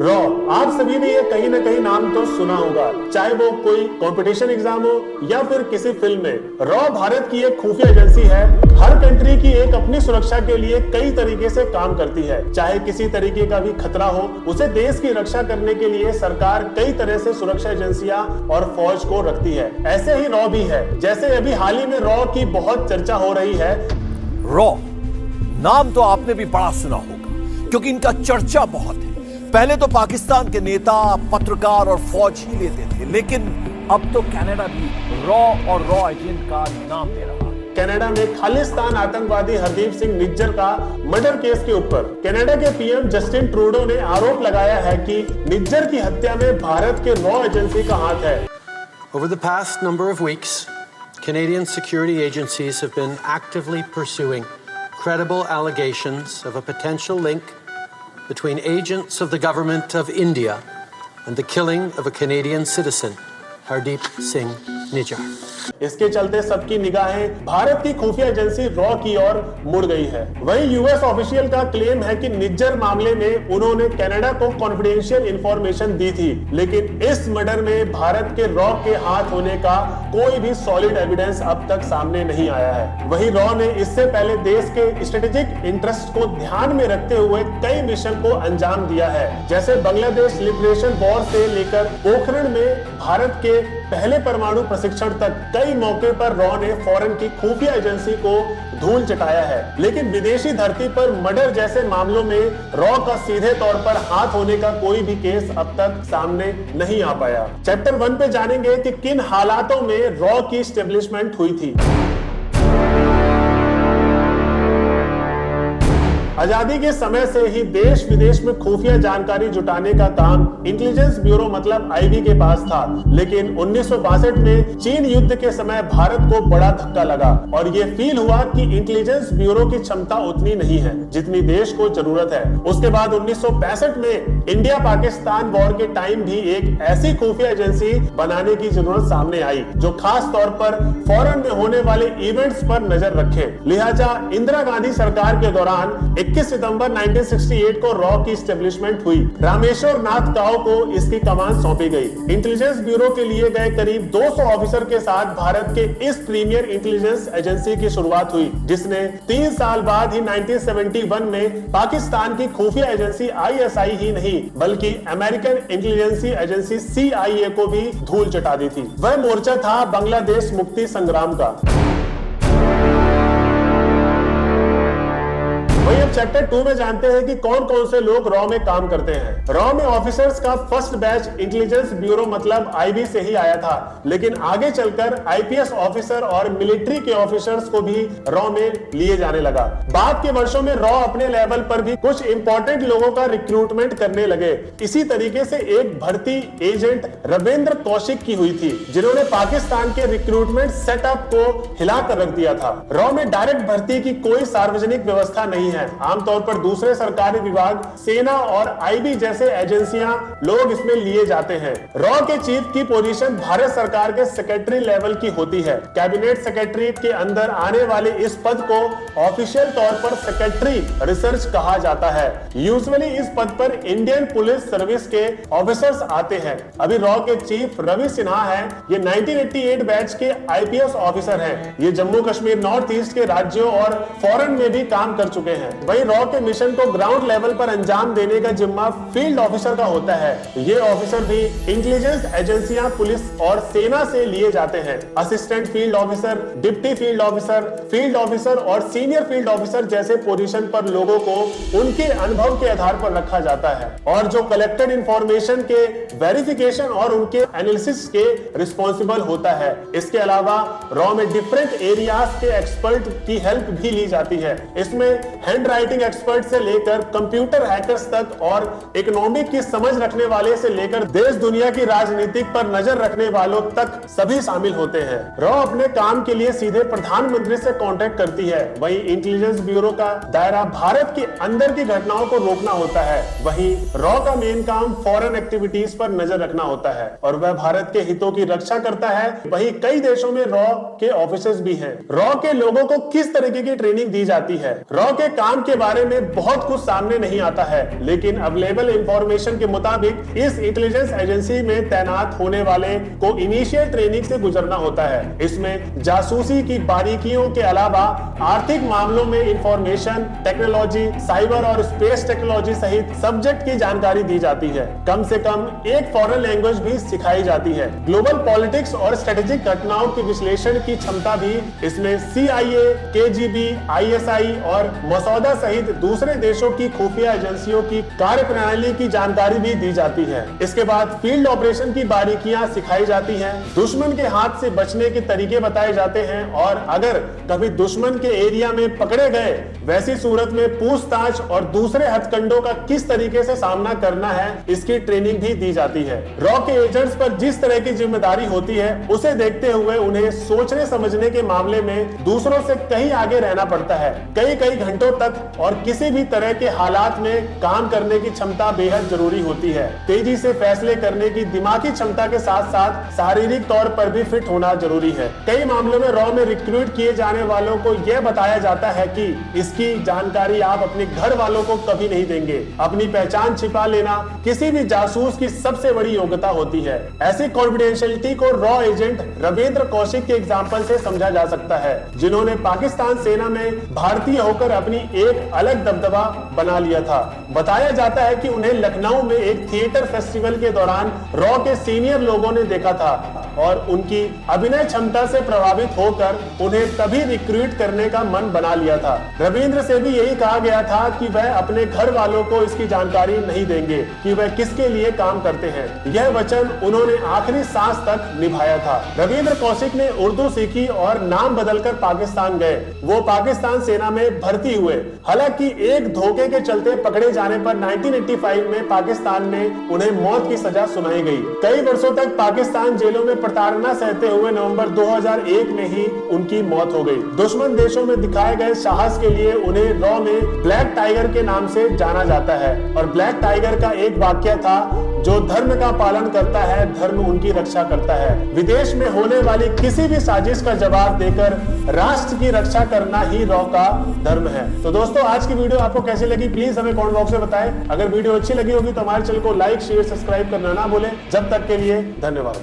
Raw, आप सभी ने ये कहीं ना कहीं नाम तो सुना होगा, चाहे वो कोई कंपटीशन एग्जाम हो या फिर किसी फिल्म में। रॉ भारत की एक खुफिया एजेंसी है। हर कंट्री की एक अपनी सुरक्षा के लिए कई तरीके से काम करती है। चाहे किसी तरीके का भी खतरा हो, उसे देश की रक्षा करने के लिए सरकार कई तरह से सुरक्षा एजेंसियां और फौज को रखती है। ऐसे ही रॉ भी है। जैसे अभी हाल ही में रॉ की बहुत चर्चा हो रही है। रॉ नाम तो आपने भी बड़ा सुना होगा, क्योंकि इनका चर्चा बहुत है। पहले तो पाकिस्तान के नेता, पत्रकार और फौज ही लेते थे, लेकिन अब तो कनाडा भी रॉ और रॉ एजेंट का नाम दे रहा है। कनाडा में खालिस्तान आतंकवादी हरदीप सिंह निज्जर का मर्डर केस के ऊपर कनाडा के पीएम जस्टिन ट्रूडो ने आरोप लगाया है कि निज्जर की हत्या में भारत के रॉ एजेंसी का हाथ है। Over the past number of weeks, Canadian security agencies have been actively pursuing credible allegations of a potential link between agents of the government of India and the killing of a Canadian citizen, Hardeep Singh Nijjar. इसके चलते सबकी निगाहें भारत की खुफिया agency raw की ओर मुड़ गई है। वहीं यूएस ऑफिशियल का क्लेम है कि निज्जर मामले में उन्होंने कनाडा को कॉन्फिडेंशियल इंफॉर्मेशन दी थी, लेकिन इस मर्डर में भारत के रॉ के हाथ होने का कोई भी सॉलिड एविडेंस अब तक सामने नहीं आया है। वहीं रॉ ने इससे पहले देश के स्ट्रेटेजिक इंटरेस्ट को ध्यान में रखते हुए कई मिशन को अंजाम दिया है, जैसे बांग्लादेश लिबरेशन वॉर से लेकर पोखरण में भारत के पहले परमाणु प्रशिक्षण तक कई मौके पर रॉ ने फॉरेन की खुफिया एजेंसी को धूल चटाया है। लेकिन विदेशी धरती पर मर्डर जैसे मामलों में रॉ का सीधे तौर पर हाथ होने का कोई भी केस अब तक सामने नहीं आ पाया। चैप्टर 1 पे जानेंगे कि किन हालातों में रॉ की एस्टेब्लिशमेंट हुई थी। आजादी के समय से ही देश विदेश में खुफिया जानकारी जुटाने का काम इंटेलिजेंस ब्यूरो मतलब आईबी के पास था, लेकिन 1962 में चीन युद्ध के समय भारत को बड़ा धक्का लगा और ये फील हुआ कि इंटेलिजेंस ब्यूरो की क्षमता उतनी नहीं है जितनी देश को जरूरत है। उसके बाद 1965 में इंडिया पाकिस्तान वॉर के टाइम भी एक ऐसी खुफिया एजेंसी बनाने की जरूरत सामने आई जो खास तौर पर फॉरेन में होने वाले इवेंट्स पर नजर रखे। लिहाजा इंदिरा गांधी सरकार के दौरान 21 सितंबर 1968 को रॉ की एस्टेब्लिशमेंट हुई। रामेश्वर नाथ काओ को इसकी कमान सौंपी गई। इंटेलिजेंस ब्यूरो के लिए गए करीब 200 ऑफिसर के साथ भारत के इस प्रीमियर इंटेलिजेंस एजेंसी की शुरुआत हुई, जिसने 3 साल बाद ही 1971 में पाकिस्तान की खुफिया एजेंसी आईएसआई ही नहीं बल्कि अमेरिकन इंटेलिजेंस एजेंसी CIA को भी धूल चटा दी थी। वह मोर्चा था बांग्लादेश मुक्ति संग्राम का। वही अब चैप्टर 2 में जानते हैं कि कौन कौन से लोग रॉ में काम करते हैं। रॉ में ऑफिसर्स का फर्स्ट बैच इंटेलिजेंस ब्यूरो मतलब आईबी से ही आया था, लेकिन आगे चलकर आईपीएस ऑफिसर और मिलिट्री के ऑफिसर्स को भी रॉ में लिए जाने लगा। बाद के वर्षों में रॉ अपने लेवल पर भी कुछ इंपॉर्टेंट लोगों का रिक्रूटमेंट करने लगे। इसी तरीके से एक भर्ती एजेंट रविंद्र कौशिक की हुई थी, जिन्होंने पाकिस्तान के रिक्रूटमेंट सेटअप को हिलाकर रख दिया था। रॉ में डायरेक्ट भर्ती की कोई सार्वजनिक व्यवस्था नहीं है। आमतौर पर दूसरे सरकारी विभाग, सेना और आईबी जैसे एजेंसियां लोग इसमें लिए जाते हैं। रॉ के चीफ की पोजीशन भारत सरकार के सेक्रेटरी लेवल की होती है। कैबिनेट सेक्रेटरी के अंदर आने वाले इस पद को ऑफिशियल तौर पर सेक्रेटरी रिसर्च कहा जाता है। यूजुअली इस पद पर इंडियन पुलिस सर्विस के ऑफिसर्स आते हैं। अभी रॉ के चीफ रवि सिन्हा है। ये 1988 बैच के आईपीएस ऑफिसर हैं। ये जम्मू कश्मीर नॉर्थ ईस्ट के राज्यों और फॉरेन में भी काम कर चुके हैं। वही रॉ के मिशन को ग्राउंड लेवल पर अंजाम देने का जिम्मा फील्ड ऑफिसर का होता है। ये ऑफिसर भी इंटेलिजेंस एजेंसियां, पुलिस और सेना से लिए जाते हैं। Assistant field officer, deputy field officer और सीनियर फील्ड ऑफिसर जैसे पोजीशन पर लोगों को उनके अनुभव के आधार पर रखा जाता है और जो कलेक्टेड इंफॉर्मेशन के वेरिफिकेशन और उनके एनालिसिस के रिस्पॉन्सिबल होता है। इसके अलावा रॉ में डिफरेंट एरियाज के एक्सपर्ट की हेल्प भी ली जाती है। इसमें हैंड राइटिंग एक्सपर्ट से लेकर कंप्यूटर हैकर्स तक और इकोनॉमिक की समझ रखने वाले से लेकर देश दुनिया की राजनीतिक पर नजर रखने वालों तक सभी शामिल होते हैं। रॉ अपने काम के लिए सीधे प्रधानमंत्री से कांटेक्ट करती है। वहीं इंटेलिजेंस ब्यूरो का दायरा भारत के अंदर की घटनाओं को रोकना होता है। वहीं रॉ का मेन काम फॉरेन एक्टिविटीज पर नजर रखना होता है और वह भारत के हितों की रक्षा करता है। वहीं कई देशों में रॉ के ऑफिसर्स भी हैं। रॉ के लोगों को किस तरीके की ट्रेनिंग दी जाती है? रॉ के काम के बारे में बहुत कुछ सामने नहीं आता है, लेकिन अवेलेबल इंफॉर्मेशन के मुताबिक इस इंटेलिजेंस एजेंसी में तैनात होने वाले को इनिशियल ट्रेनिंग से गुजरना होता है। इसमें जासूसी की बारीकियों के अलावा आर्थिक मामलों में इंफॉर्मेशन टेक्नोलॉजी, साइबर और स्पेस टेक्नोलॉजी सहित सब्जेक्ट की जानकारी दी जाती है। कम से कम एक फॉरेन लैंग्वेज भी सिखाई जाती है। ग्लोबल पॉलिटिक्स और स्ट्रेटेजिक घटनाओं के विश्लेषण की क्षमता भी इसमें CIA, KGB, ISI और मसौदा सहित दूसरे देशों की खुफिया एजेंसियों की कार्यप्रणाली की जानकारी भी दी जाती है। इसके बाद फील्ड ऑपरेशन की बारीकियां सिखाई जाती हैं, दुश्मन के हाथ से बचने के तरीके बताए जाते हैं और अगर कभी दुश्मन के एरिया में पकड़े गए वैसी सूरत में पूछताछ और दूसरे हथकंडों का किस तरीके से सामना करना है इसकी ट्रेनिंग भी दी जाती है। रॉ के एजेंट्स पर जिस तरह की जिम्मेदारी होती है उसे देखते हुए उन्हें सोचने समझने के मामले में दूसरों से कहीं आगे रहना पड़ता है। कई घंटों तक और किसी भी तरह के हालात में काम करने की क्षमता बेहद जरूरी होती है। तेजी से फैसले करने की दिमागी क्षमता के साथ साथ शारीरिक तौर पर भी फिट होना जरूरी है। कई मामलों में रॉ में रिक्रूट किए जाने वालों को यह बताया जाता है कि इसकी जानकारी आप अपने घर वालों को कभी नहीं देंगे। अपनी पहचान छिपा लेना किसी भी जासूस की सबसे बड़ी योग्यता होती है। ऐसी कॉन्फिडेंशियलिटी को रॉ एजेंट रविंद्र कौशिक के एग्जांपल से समझा जा सकता है, जिन्होंने पाकिस्तान सेना में भारतीय होकर अपनी एक अलग दबदबा बना लिया था। बताया जाता है कि उन्हें लखनऊ में एक थिएटर फेस्टिवल के दौरान रॉ के सीनियर लोगों ने देखा था और उनकी अभिनय क्षमता से प्रभावित होकर उन्हें तभी रिक्रूट करने का मन बना लिया था। रविंद्र से भी यही कहा गया था कि वह अपने घर वालों को इसकी जानकारी नहीं देंगे कि वह किसके लिए काम करते हैं। यह वचन उन्होंने आखिरी सांस तक निभाया था। रविंद्र कौशिक ने उर्दू सीखी और नाम बदलकर पाकिस्तान गए। वो पाकिस्तान सेना में भर्ती हुए। हालांकि एक धोखे के चलते पकड़े जाने पर 1985 में पाकिस्तान में उन्हें मौत की सजा सुनाई गई। कई वर्षों तक पाकिस्तान जेलों में प्रताड़ना सहते हुए नवंबर 2001 में ही उनकी मौत हो गई। दुश्मन देशों में दिखाए गए साहस के लिए उन्हें रॉ में ब्लैक टाइगर के नाम से जाना जाता है और ब्लैक टाइगर का एक वाक्य था, जो धर्म का पालन करता है धर्म उनकी रक्षा करता है। विदेश में होने वाली किसी भी साजिश का जवाब देकर राष्ट्र की रक्षा करना ही रॉ का धर्म है। तो दोस्तों, आज की वीडियो आपको कैसी लगी प्लीज हमें कमेंट बॉक्स में बताएं। अगर वीडियो अच्छी लगी होगी तो हमारे चैनल को लाइक शेयर सब्सक्राइब करना ना भूलें। जब तक के लिए धन्यवाद।